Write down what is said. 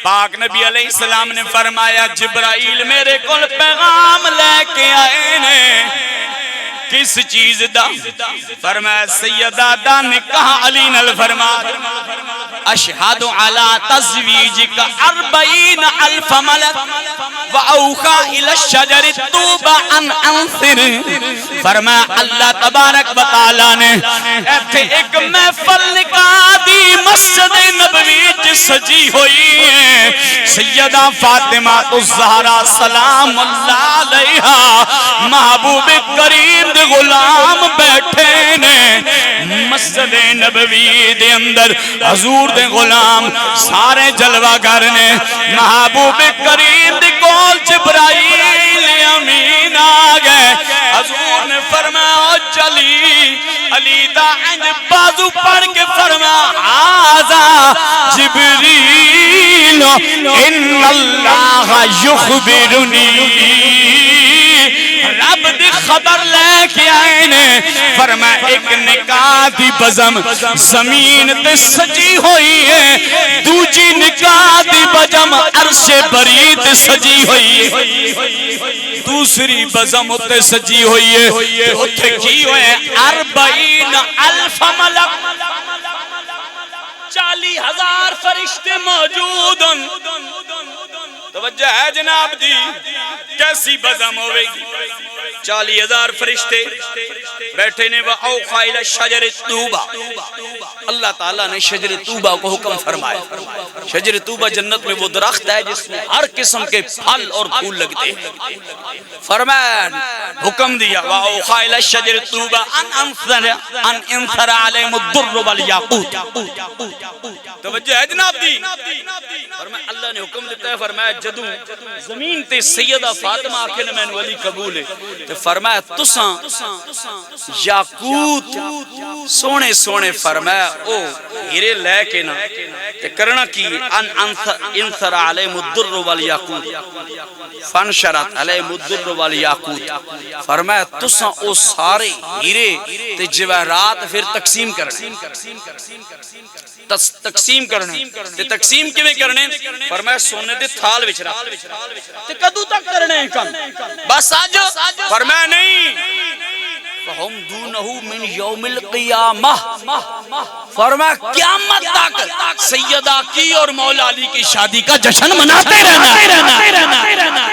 پاک نبی علیہ السلام نے فرمایا جبرائیل میرے کول پیغام لے کے آئے نے کس چیز دا؟ فرمایا سیدہ دا نکاح علی نل فرما اشہد علی تزویجک 40,000 ملک وَأَوْخَا إِلَى الشَّجَرِ طُوبَ أَنْ أَنْثِرِ فرمایا اللہ تبارک و تعالیٰ نے ایتھے ایک محفل نکاح دی مسجد نبوی سجی ہوئی ہے سیدہ فاطمہ الزہرا سلام اللہ علیہا محبوب کریم دے غلام بیٹھے نے مسجد نبوی دے اندر حضور دے غلام سارے جلوہ گر نے محبوب کریم دے کول جبرائیل امین آگئے حضور نے فرمایا چلی علی دا انج بازو پڑھ کے فرمایا آزا جبریل ان اللہ یخبرنی رب دی خبر لے کے آئے نے فرمایا ایک نکاح دی بزم زمین تے سجی ہوئی ہے دوجی نکاح دی بزم عرش بری تے سجی ہوئی ہے دوسری بزم تے سجی ہوئی ہے اتھے کی ہوئے 40,000 ملک 40,000 فرشتے موجود توجہ ہے جناب دی کیسی بزم ہوئے گی 40,000 فرشتے بیٹھے نے وَأَوْخَا إِلَى الشَّجَرِ طُوبَ اللہ تعالیٰ نے شجر طوبہ کو حکم فرمایا شجر طوبہ جنت میں وہ درخت ہے جس میں ہر قسم کے پھل اور پھول لگتے ہیں فرمایا حکم دیا وَأَوْخَا إِلَى الشَّجَرِ طُوبَ أَنْ أَنْثَرَ عَلَيْهِمُ الدُّرُّ وَالْيَاقُوتَ توجہ ہے جناب دی فرمایا اللہ نے حکم دیتا ہے فرمایا جدوں زمین تے سیدہ فاطمہ آکھے نے میں نے ولی قبول ہے تو فرمایا تساں یاقوت سونے سونے فرمایا او ہیرے لے کے نا تے کرنا کی انثر علیہم الدر والیاقوت فنشرت علیہم الدر والیاقوت فرمایا تساں او سارے ہیرے تے جواہرات پھر تقسیم کرنے تقسیم کرنے تے تقسیم کیویں کرنے فرمایا سونے دے تھال وچ رکھ تے کدوں تک کرنے کم بس آج فرمایا نہیں فہم دونہو من یوم القیامہ فرمایا قیامت تک سیدہ کی اور مولا علی کی شادی کا جشن مناتے رہنا